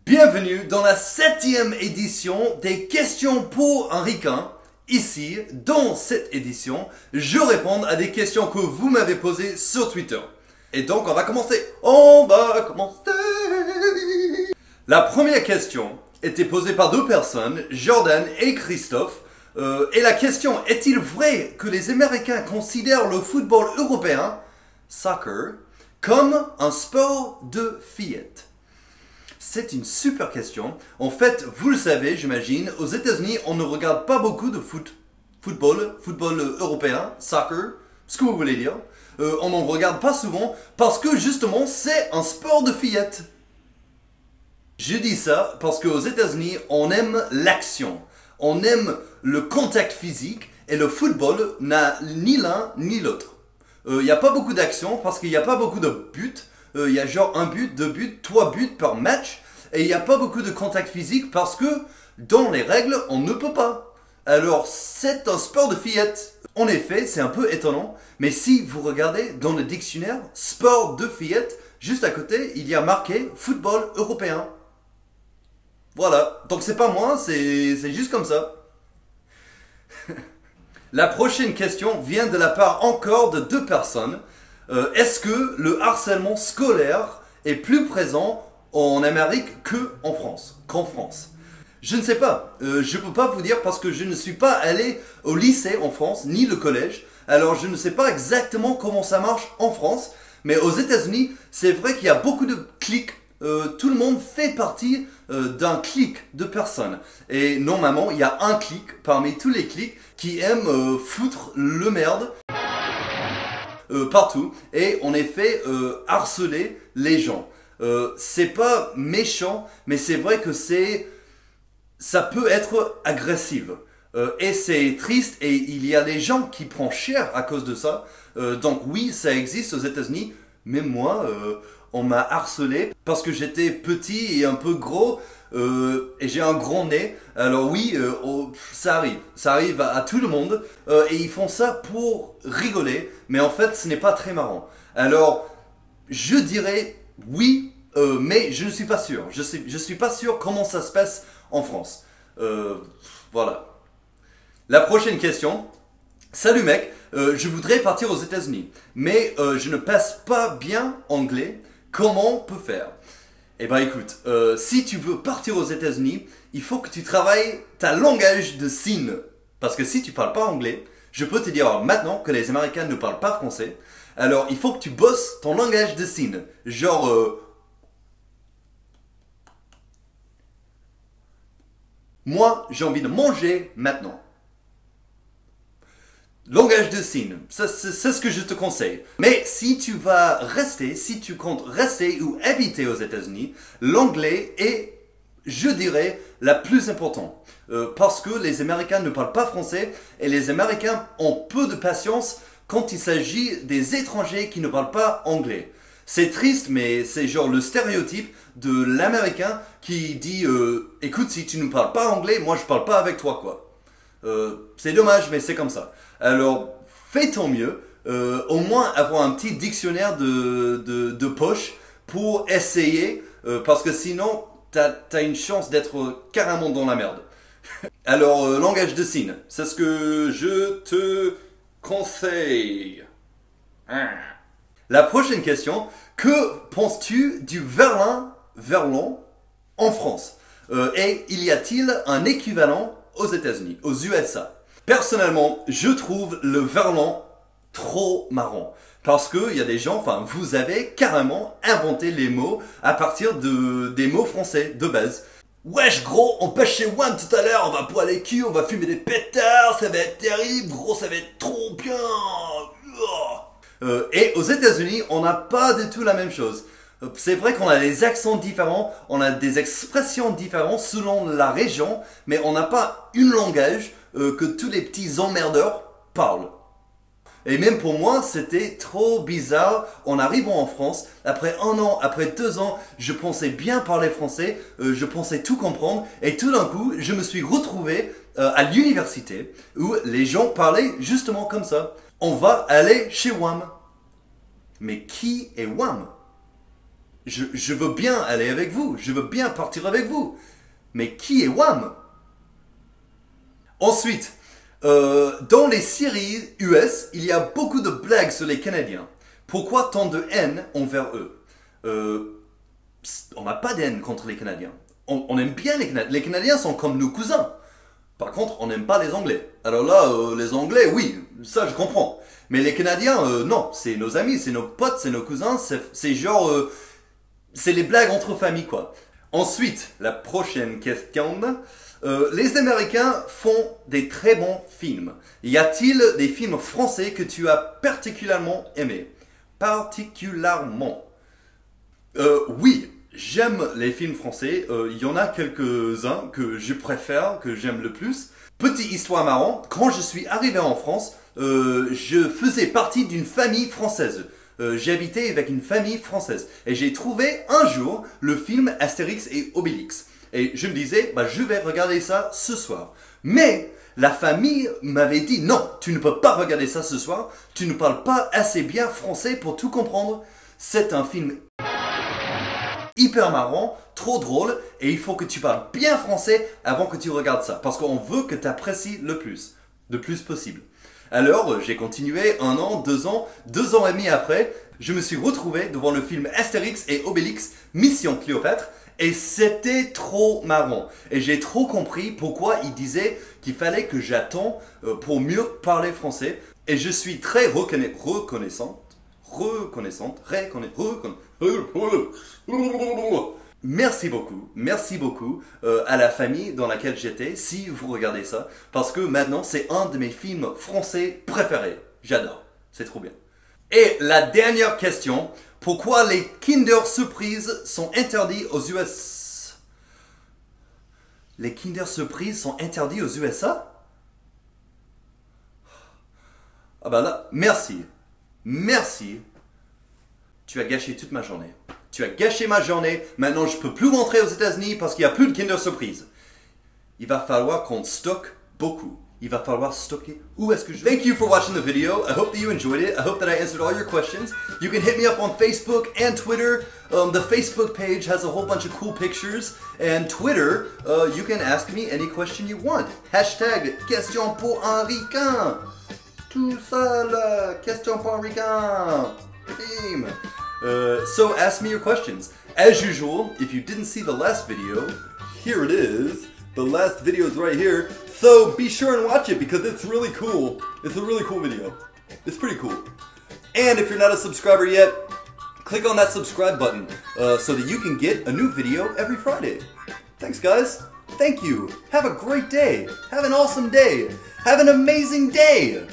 Bienvenue dans la 7e édition des questions pour un ricain. Ici, dans cette édition, je réponds à des questions que vous m'avez posées sur Twitter. Et donc, on va commencer. La première question était posée par deux personnes, Jordan et Christophe. Et la question, est-il vrai que les Américains considèrent le football européen, soccer, comme un sport de fillettes? C'est une super question. En fait, vous le savez, j'imagine, aux États-Unis, on ne regarde pas beaucoup de football européen, soccer, ce que vous voulez dire. On n'en regarde pas souvent parce que justement, c'est un sport de fillettes. Je dis ça parce qu'aux États-Unis, on aime l'action. On aime le contact physique et le football n'a ni l'un ni l'autre. Il n'y a pas beaucoup d'action parce qu'il n'y a pas beaucoup de buts. Il y a genre 1 but, 2 buts, 3 buts par match. Et il n'y a pas beaucoup de contact physique parce que dans les règles, on ne peut pas. Alors c'est un sport de fillettes. En effet, c'est un peu étonnant. Mais si vous regardez dans le dictionnaire, sport de fillettes, juste à côté, il y a marqué football européen. Voilà. Donc c'est pas moi, c'est juste comme ça. La prochaine question vient de la part encore de deux personnes. Est-ce que le harcèlement scolaire est plus présent en Amérique qu'en France? Je ne sais pas. Je ne peux pas vous dire parce que je ne suis pas allé au lycée en France, ni le collège. Alors je ne sais pas exactement comment ça marche en France. Mais aux États-Unis, c'est vrai qu'il y a beaucoup de clics. Tout le monde fait partie d'un clic de personnes. Et normalement, il y a un clic parmi tous les clics qui aime foutre le merde partout et en effet harceler les gens. C'est pas méchant, mais c'est vrai que ça peut être agressif. Et c'est triste et il y a des gens qui prennent cher à cause de ça. Donc oui, ça existe aux États-Unis. Même moi, on m'a harcelé parce que j'étais petit et un peu gros. Et j'ai un grand nez, alors oui, ça arrive à tout le monde, et ils font ça pour rigoler, mais en fait ce n'est pas très marrant. Alors, je dirais oui, mais je ne suis pas sûr, je suis pas sûr comment ça se passe en France. Voilà. La prochaine question. Salut mec, je voudrais partir aux États-Unis, mais je ne passe pas bien anglais, comment on peut faire? Eh ben écoute, si tu veux partir aux États-Unis, il faut que tu travailles ta langage de signes. Parce que si tu parles pas anglais, je peux te dire maintenant que les Américains ne parlent pas français. Alors il faut que tu bosses ton langage de signes. Genre, moi j'ai envie de manger maintenant. Langage de signes, c'est ce que je te conseille. Mais si tu comptes rester ou habiter aux États-Unis, l'anglais est, je dirais, la plus importante. Parce que les Américains ne parlent pas français et les Américains ont peu de patience quand il s'agit des étrangers qui ne parlent pas anglais. C'est triste, mais c'est genre le stéréotype de l'Américain qui dit écoute, si tu ne parles pas anglais, moi je parle pas avec toi, quoi. C'est dommage, mais c'est comme ça. Alors, fais ton mieux. Au moins avoir un petit dictionnaire de poche pour essayer, parce que sinon, t'as une chance d'être carrément dans la merde. Alors, langage de signes, c'est ce que je te conseille. La prochaine question, que penses-tu du verlan en France? Et y a-t-il un équivalent aux États-Unis, aux USA? Personnellement, je trouve le verlan trop marrant. Parce que y a des gens, enfin, vous avez carrément inventé les mots à partir des mots français de base. Wesh gros, on pêche chez One tout à l'heure, on va poiler les culs, on va fumer des pétards, ça va être terrible, gros, ça va être trop bien. Et aux États-Unis, on n'a pas du tout la même chose. C'est vrai qu'on a des accents différents, on a des expressions différentes selon la région, mais on n'a pas une langage que tous les petits emmerdeurs parlent. Et même pour moi, c'était trop bizarre. En arrivant en France, après 1 an, après 2 ans, je pensais bien parler français, je pensais tout comprendre, et tout d'un coup, je me suis retrouvé à l'université où les gens parlaient justement comme ça. On va aller chez WAM. Mais qui est WAM? Je veux bien aller avec vous, je veux bien partir avec vous. Mais qui est Wham? Ensuite, dans les séries US, il y a beaucoup de blagues sur les Canadiens. Pourquoi tant de haine envers eux? On n'a pas de haine contre les Canadiens. On aime bien les Canadiens. Les Canadiens sont comme nos cousins. Par contre, on n'aime pas les Anglais. Alors là, les Anglais, oui, ça je comprends. Mais les Canadiens, non, c'est nos amis, c'est nos potes, c'est nos cousins, c'est genre... c'est les blagues entre familles, quoi. Ensuite, la prochaine question. Les Américains font des très bons films. Y a-t-il des films français que tu as particulièrement aimés? Particulièrement. Oui, j'aime les films français. Il y en a quelques-uns que je préfère, que j'aime le plus. Petite histoire marrante, quand je suis arrivé en France, je faisais partie d'une famille française. J'habitais avec une famille française. Et j'ai trouvé un jour le film Astérix et Obélix. Et je me disais, je vais regarder ça ce soir. Mais la famille m'avait dit, non, tu ne peux pas regarder ça ce soir. Tu ne parles pas assez bien français pour tout comprendre. C'est un film hyper marrant, trop drôle, et il faut que tu parles bien français avant que tu regardes ça. Parce qu'on veut que tu apprécies le plus possible. Alors, j'ai continué 1 an, 2 ans, 2 ans et demi après, je me suis retrouvé devant le film Astérix et Obélix, Mission Cléopâtre, et c'était trop marrant. Et j'ai trop compris pourquoi il disait qu'il fallait que j'attends pour mieux parler français. Et je suis très reconnaissante. Merci beaucoup à la famille dans laquelle j'étais, si vous regardez ça, parce que maintenant c'est un de mes films français préférés. J'adore, c'est trop bien. Et la dernière question, pourquoi les Kinder Surprise sont interdits aux US? Les Kinder Surprise sont interdits aux USA? Ah bah là, merci. Tu as gâché toute ma journée. Tu as gâché ma journée. Maintenant, je peux plus rentrer aux États-Unis parce qu'il n'y a plus de Kinder Surprise. Il va falloir qu'on stocke beaucoup. Il va falloir stocker. Où est-ce que je vais? Thank you for watching the video. I hope that you enjoyed it. I hope that I answered all your questions. You can hit me up on Facebook and Twitter. The Facebook page has a whole bunch of cool pictures. And Twitter, you can ask me any question you want. Hashtag question pour un ricain. Tout seul, question pour un ricain. Bim. So ask me your questions. As usual, if you didn't see the last video, here it is. The last video is right here. So be sure and watch it because it's really cool. It's a really cool video. It's pretty cool. And if you're not a subscriber yet, click on that subscribe button so that you can get a new video every Friday. Thanks guys. Thank you. Have a great day. Have an awesome day. Have an amazing day.